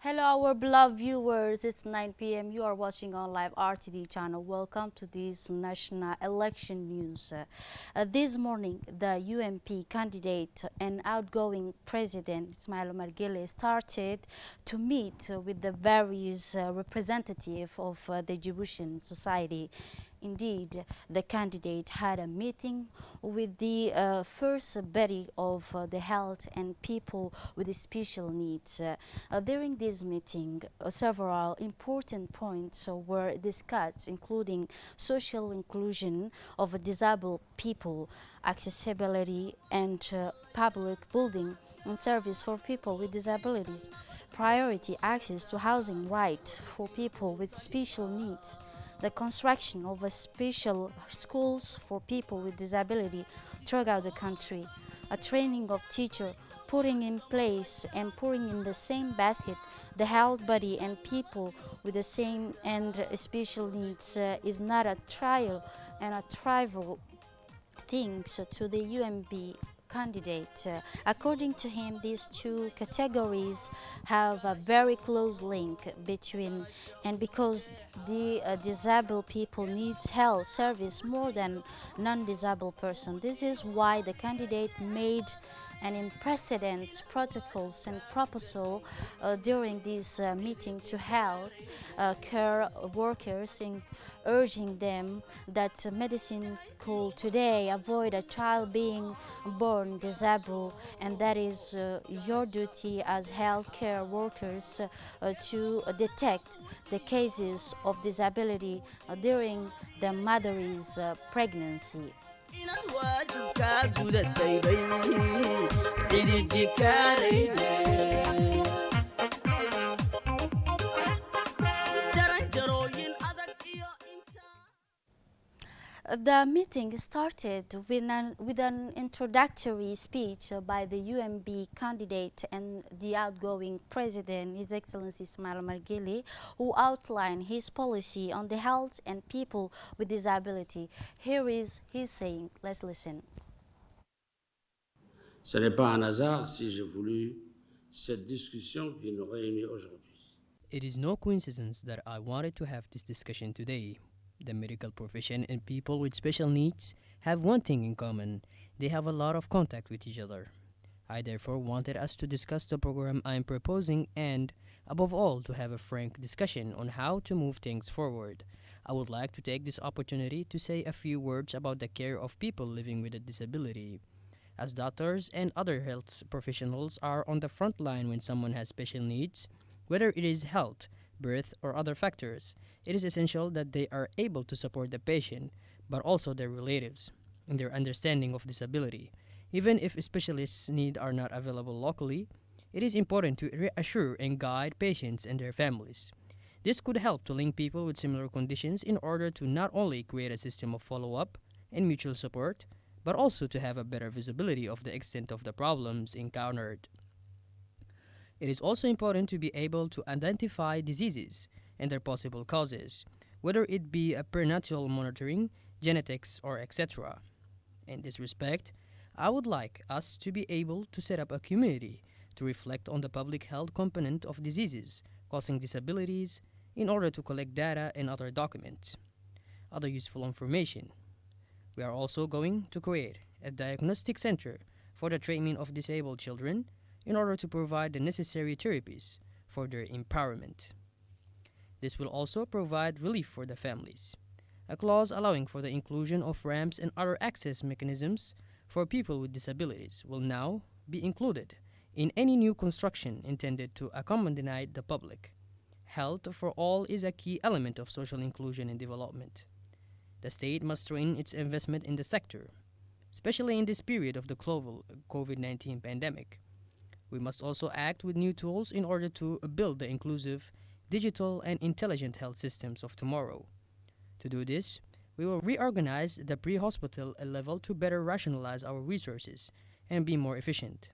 Hello, our beloved viewers. It's 9 p.m. You are watching on live RTD channel. Welcome to this national election news. This morning, the UMP candidate and outgoing president Ismail Margele started to meet with the various representatives of the Djiboutian society. Indeed, the candidate had a meeting with the first body of the health and people with special needs. During this meeting, several important points were discussed, including social inclusion of disabled people, accessibility and public building and service for people with disabilities, priority access to housing rights for people with special needs, the construction of a special schools for people with disability throughout the country, a training of teachers, putting in place and pouring in the same basket the health body and people with the same and special needs is not a trial and a trivial things to the UMB candidate. According to him, these two categories have a very close link between, and because the disabled people needs health service more than non-disabled person. This is why the candidate made and in precedents, protocols and proposal during this meeting to health care workers in urging them that medicine could today avoid a child being born disabled, and that is your duty as healthcare workers to detect the cases of disability during the mother's pregnancy. The meeting started with an introductory speech by the UMB candidate and the outgoing president, His Excellency Ismail Margili, who outlined his policy on the health and people with disability. Here is his saying. Let's listen. Ce n'est pas un hasard si j'ai voulu cette discussion qui nous réunit aujourd'hui. It is no coincidence that I wanted to have this discussion today. The medical profession and people with special needs have one thing in common: they have a lot of contact with each other. I therefore wanted us to discuss the program I am proposing and, above all, to have a frank discussion on how to move things forward. I would like to take this opportunity to say a few words about the care of people living with a disability. As doctors and other health professionals are on the front line when someone has special needs, whether it is health, birth, or other factors, it is essential that they are able to support the patient, but also their relatives, in their understanding of disability. Even if specialists' needs are not available locally, it is important to reassure and guide patients and their families. This could help to link people with similar conditions in order to not only create a system of follow-up and mutual support, but also to have a better visibility of the extent of the problems encountered. It is also important to be able to identify diseases and their possible causes, whether it be a prenatal monitoring, genetics, or etc. In this respect, I would like us to be able to set up a community to reflect on the public health component of diseases causing disabilities in order to collect data and other documents, other useful information. We are also going to create a diagnostic center for the treatment of disabled children in order to provide the necessary therapies for their empowerment. This will also provide relief for the families. A clause allowing for the inclusion of ramps and other access mechanisms for people with disabilities will now be included in any new construction intended to accommodate the public. Health for all is a key element of social inclusion and development. The state must strengthen its investment in the sector, especially in this period of the global COVID-19 pandemic. We must also act with new tools in order to build the inclusive, digital, and intelligent health systems of tomorrow. To do this, We will reorganize the pre-hospital level to better rationalize our resources and be more efficient,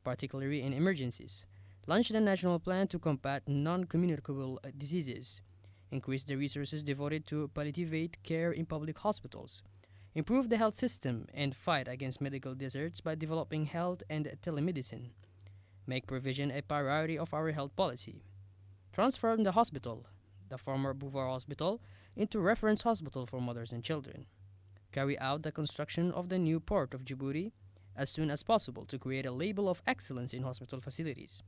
particularly in emergencies. Launch the national plan to combat non-communicable diseases. Increase the resources devoted to palliative care in public hospitals. Improve the health system and fight against medical deserts by developing health and telemedicine. Make provision a priority of our health policy. Transform the hospital, the former Bouvard Hospital, into reference hospital for mothers and children. Carry out the construction of the new port of Djibouti as soon as possible to create a label of excellence in hospital facilities.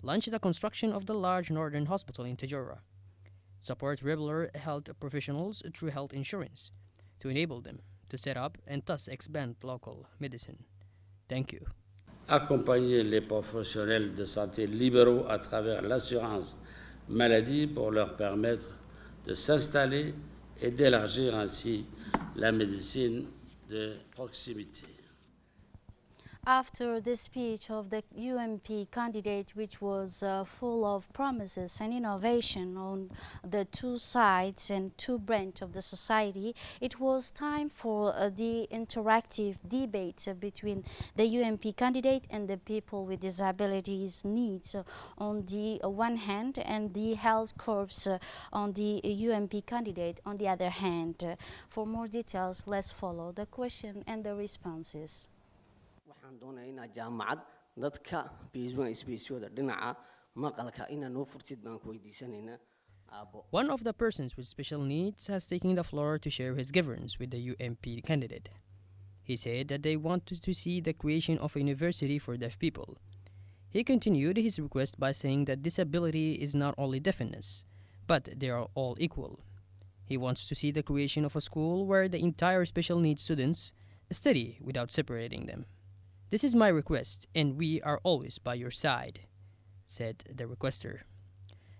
Launch the construction of the large northern hospital in Tajora. Support regular health professionals through health insurance to enable them to set up and thus expand local medicine. Thank you. Accompagner les professionnels de santé libéraux à travers l'assurance maladie pour leur permettre de s'installer et d'élargir ainsi la médecine de proximité. After the speech of the UMP candidate, which was full of promises and innovation on the two sides and two branches of the society, it was time for the interactive debate between the UMP candidate and the people with disabilities needs on the one hand, and the health corps on the UMP candidate on the other hand. For more details, let's follow the question and the responses. waxaan doonayaa inaad jaamacad dadka beeswan isbeesyooda dhinaca maqalka inaa noo furtid baan ku weydiisanaynaa aabo. One of the persons with special needs has taken the floor to share his grievances with the UMP candidate. He said that they wanted to see the creation of a university for deaf people. He continued his request by saying that disability is not only deafness, but they are all equal. He wants to see the creation of a school where the entire special needs students study without separating them. This is my request, and we are always by your side, said the requester.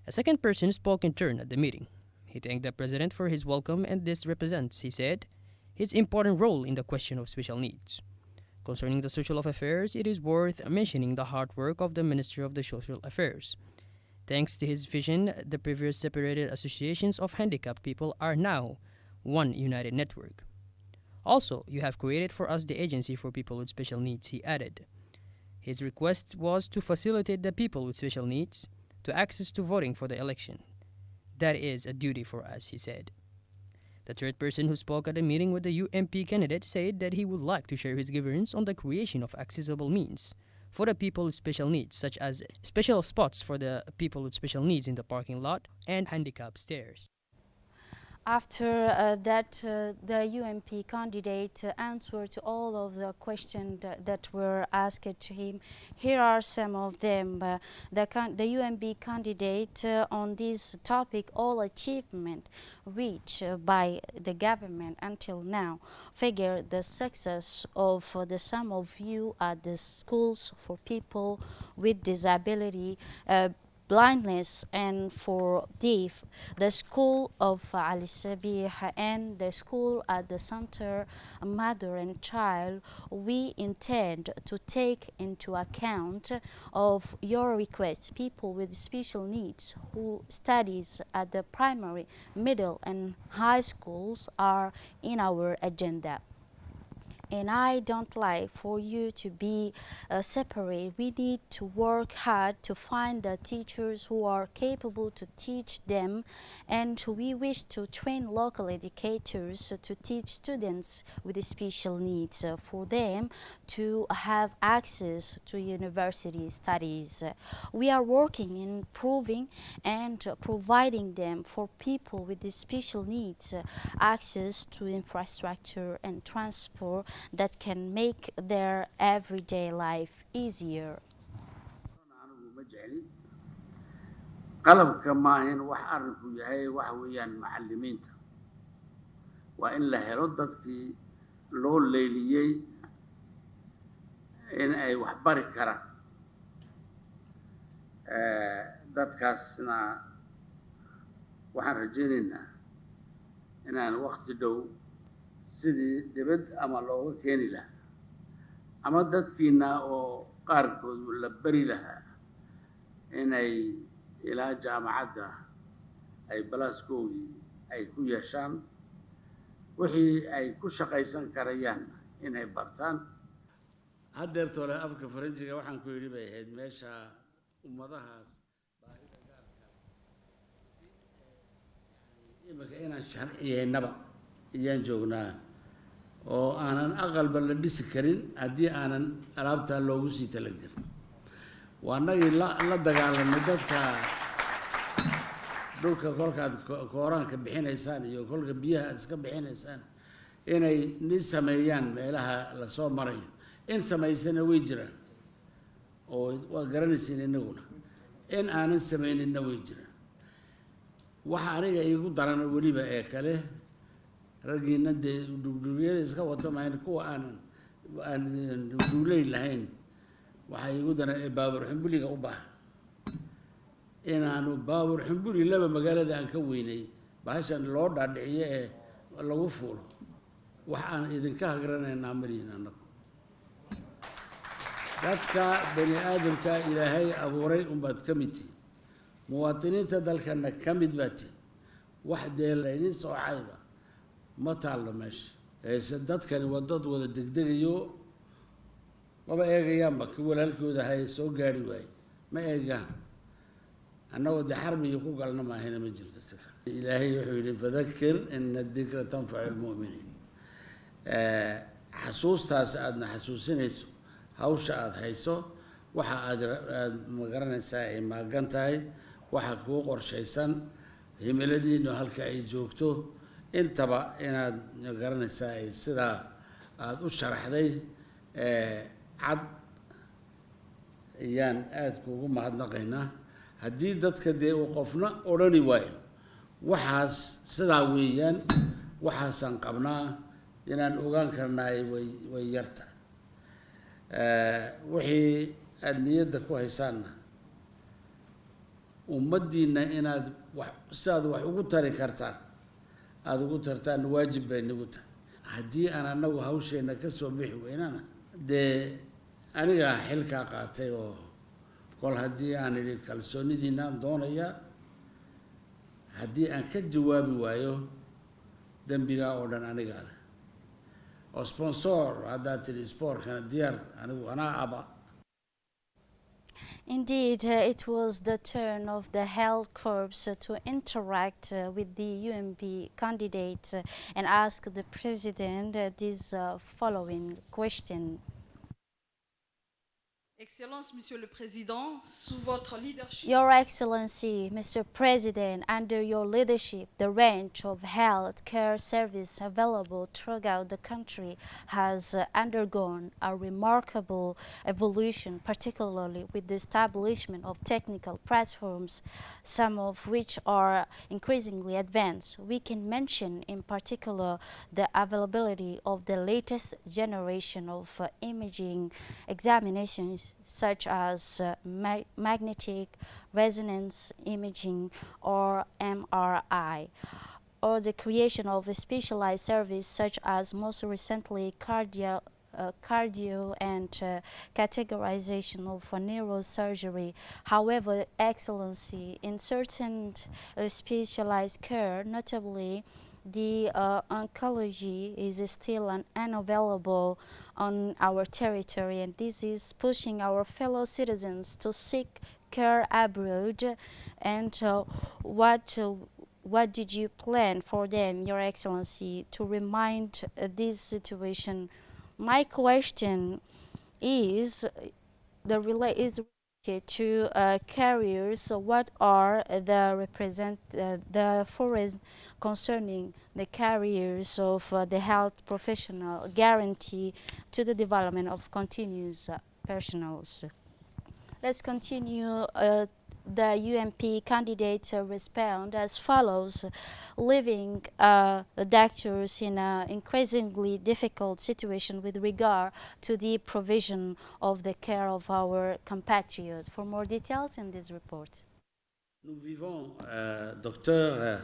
A second person spoke in turn at the meeting. He thanked the president for his welcome, and this represents, he said, his important role in the question of special needs. Concerning the social affairs, it is worth mentioning the hard work of the Minister of the Social Affairs. Thanks to his vision, the previous separated associations of handicapped people are now one united network. Also, you have created for us the Agency for People with Special Needs, he added. His request was to facilitate the people with special needs to access to voting for the election. That is a duty for us, he said. The third person who spoke at the meeting with the UMP candidate said that he would like to share his grievances on the creation of accessible means for the people with special needs, such as special spots for the people with special needs in the parking lot and handicap stairs. After the UMP candidate answered to all of the questions that were asked to him. Here are some of them. The UMP candidate on this topic, all achievement reached by the government until now, figure the success of the some of you at the schools for people with disability, blindness, and for deaf, the school of Ali Sabih and the school at the center mother and child. We intend to take into account of your requests. People with special needs who studies at the primary, middle, and high schools are in our agenda. And I don't like for you to be separate. We need to work hard to find the teachers who are capable to teach them, and we wish to train local educators to teach students with special needs for them to have access to university studies. We are working in improving and providing them for people with special needs access to infrastructure and transport that can make their everyday life easier. qalabka maahin wax arinku yahay wax weeyaan macallimiinta waa in la helo dadkii loo leeliyey in ay wax bari karaan dadkaasna waxaan rajaynaynaa inaan waqti dhow sidii dibad ama looga keeni lahaa ama dadkiina oo qaarkood la bari lahaa inay ilaa jaamacadda ay balaaskoodii ay ku yeeshaan wixii ay ku shaqaysan karayaan inay bartaan. haddeertole afka faranjiga waxaan ku yidhi bay ahayd meesha ummadahaas baahida gaarka si imika inaan sharciyeynaba ayaan joognaa oo aanan aqalba la dhisi karin haddii aanan alaabtaa loogu sii talagelin. waa nagii la dagaalamay dadka dhulka kolkaad kooraanka bixinaysaan iyo kolka biyaha aad iska bixinaysaan inay ni sameeyaan meelaha lasoo marayo. in samaysana way jiraan oo waa garanaysiin inaguna, in aanan samayninna way jiraan. waxa aniga iigu daran weliba ee kale raggiina dee dhugdhugyada iska wata maayn kuwa aan dhugdhugley lahayn, waxaa iigu daran ee baabuur xumbuliga u baahan inaanu baabuur xumbuli laba magaalada aan ka weynay bahashan loo dhaadhiciyo ee lagu fuulo. wax aan idinka hagranaynaa marihin annagu. dadka bani aadamka ilaahay abuuray unbaad ka mid tihi, muwaadiniinta dalkana ka mid baa tihi. wax dee laynin soocayba ma taallo meesha. se dadkani waa dad wada degdegayo, maba eegayaanba ki walaalkooda ahaye soo gaari waaye ma eegaan. annagoo dee xarbiga ku galna maahina ma jirto sika. ilaahay wuxuu yidhi fadakir ina dikra tanfacu lmu'miniin. xasuustaas aadna xasuusinayso hawsha aada hayso, waxa aada magaranaysaa ay maagan tahay, waxa kuu qorshaysan, himiladiinu halka ay joogto, intaba inaad magaranaysaa ay sidaa aada u sharaxday cad ayaan aada kuugu mahadnaqaynaa. haddii dadka dee uu qofna odhani waayo waxaas sidaa weeyaan, waxaasaan qabnaa, inaan ogaan karnaay way yarta. wixii aada niyadda ku haysaanna ummaddiina inaad sidaad wax ugu tari kartaan aada ugu tartaan waajib bay nagu tahay. haddii aan annagu hawsheenna ka soo bixi weynana dee anigaa xilkaa qaatay oo kol haddii aan idhi kalsoonidiinaan doonayaa, haddii aan ka jawaabi waayo dembigaa oo dhan anigaa leh. oo sponsor haddaad tidhi sportkana diyaar anigu anaa aba. Indeed, it was the turn of the health corps to interact with the UMP candidate and ask the president this following question. Excellence, Monsieur le Président, sous votre leadership. Your Excellency, Mr. President, under your leadership, the range of health care service available throughout the country has undergone a remarkable evolution, particularly with the establishment of technical platforms, some of which are increasingly advanced. We can mention in particular the availability of the latest generation of imaging examinations such as magnetic resonance imaging or MRI, or the creation of a specialized service such as most recently cardio and categorization of neurosurgery. However, Excellency, in certain specialized care, notably the oncology, is still unavailable on our territory, and this is pushing our fellow citizens to seek care abroad. And what did you plan for them, Your Excellency, to remind this situation? My question is related to carriers. So what are the forests concerning the carriers of the health professional guarantee to the development of continuous personnels? Let's continue. The UMP candidates respond as follows: leaving doctors in an increasingly difficult situation with regard to the provision of the care of our compatriots. For more details in this report. Nous vivons, docteur,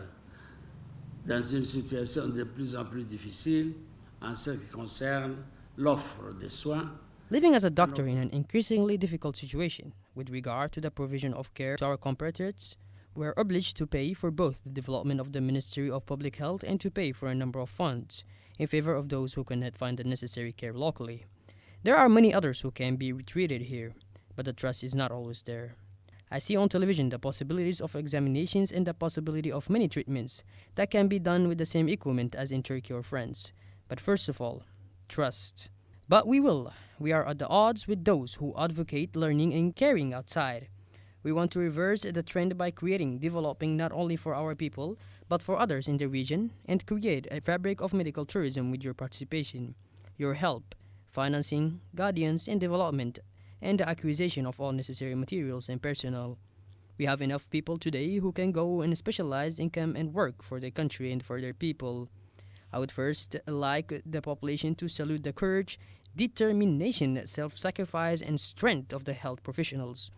dans une situation de plus en plus difficile en ce qui concerne l'offre de soins. Living as a doctor in an increasingly difficult situation with regard to the provision of care to our compatriots, We're obliged to pay for both the development of the Ministry of Public Health and to pay for a number of funds in favor of those who cannot find the necessary care locally. There are many others who can be treated here, but the trust is not always there. I see on television the possibilities of examinations and the possibility of many treatments that can be done with the same equipment as in Turkey or France. But first of all, trust. But we will. We are at the odds with those who advocate learning and caring outside. We want to reverse the trend by creating, developing not only for our people, but for others in the region, and create a fabric of medical tourism with your participation, your help, financing, guidance, and development, and the acquisition of all necessary materials and personnel. We have enough people today who can go and specialize income and work for their country and for their people. I would first like the population to salute the courage, determination, self-sacrifice, and strength of the health professionals.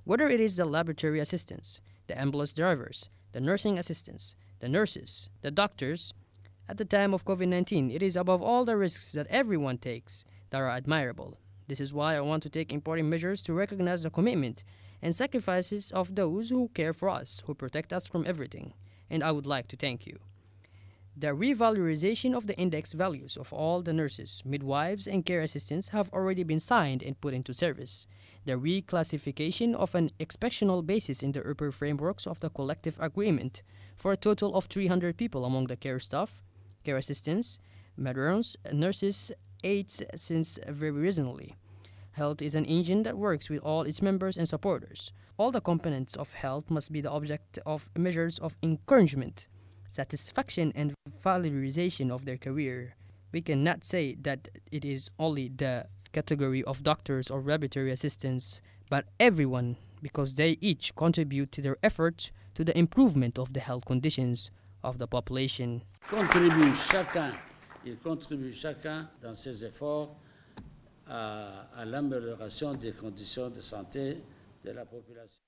Whether it is the laboratory assistants, the ambulance drivers, the nursing assistants, the nurses, the doctors, at the time of COVID-19, it is above all the risks that everyone takes that are admirable. This is why I want to take important measures to recognize the commitment and sacrifices of those who care for us, who protect us from everything. And I would like to thank you. The revalorization of the index values of all the nurses, midwives, and care assistants have already been signed and put into service. The reclassification of an exceptional basis in the upper frameworks of the collective agreement for a total of 300 people among the care staff, care assistants, matrons, nurses, aides since very recently. Health is an engine that works with all its members and supporters. All the components of health must be the object of measures of encouragement, satisfaction, and valorization of their career. We cannot say that it is only the category of doctors or laboratory assistants, but everyone, because they each contribute to their efforts to the improvement of the health conditions of the population. Ils contribuent chacun dans ses efforts à l'amélioration des conditions de santé de la population.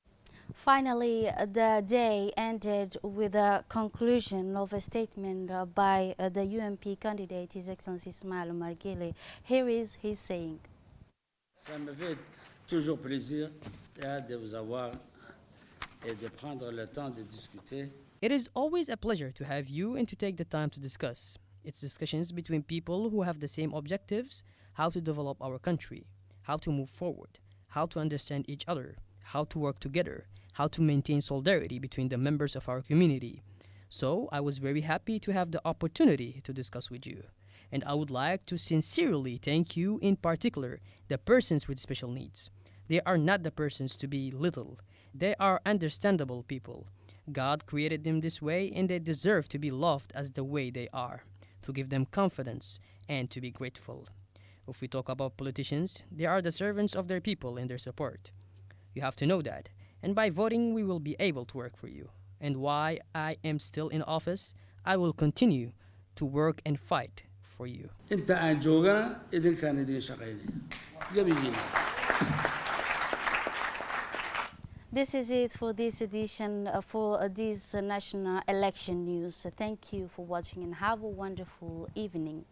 Finally, the day ended with a conclusion of a statement by the UMP candidate, His Excellency Ismail Margile. Here is his saying. Ça me fait toujours plaisir de vous avoir et de prendre le temps de discuter. It is always a pleasure to have you and to take the time to discuss. It's discussions between people who have the same objectives, how to develop our country, how to move forward, how to understand each other, how to work together, how to maintain solidarity between the members of our community. So I was very happy to have the opportunity to discuss with you. And I would like to sincerely thank you, in particular, the persons with special needs. They are not the persons to be little. They are understandable people. God created them this way, and they deserve to be loved as the way they are, to give them confidence and to be grateful. If we talk about politicians, they are the servants of their people and their support. You have to know that. And by voting, we will be able to work for you. And while I am still in office, I will continue to work and fight for you. أنت عن جوجا إذا كان يدين شقيني. This is it for this edition, for this national election news. Thank you for watching and have a wonderful evening.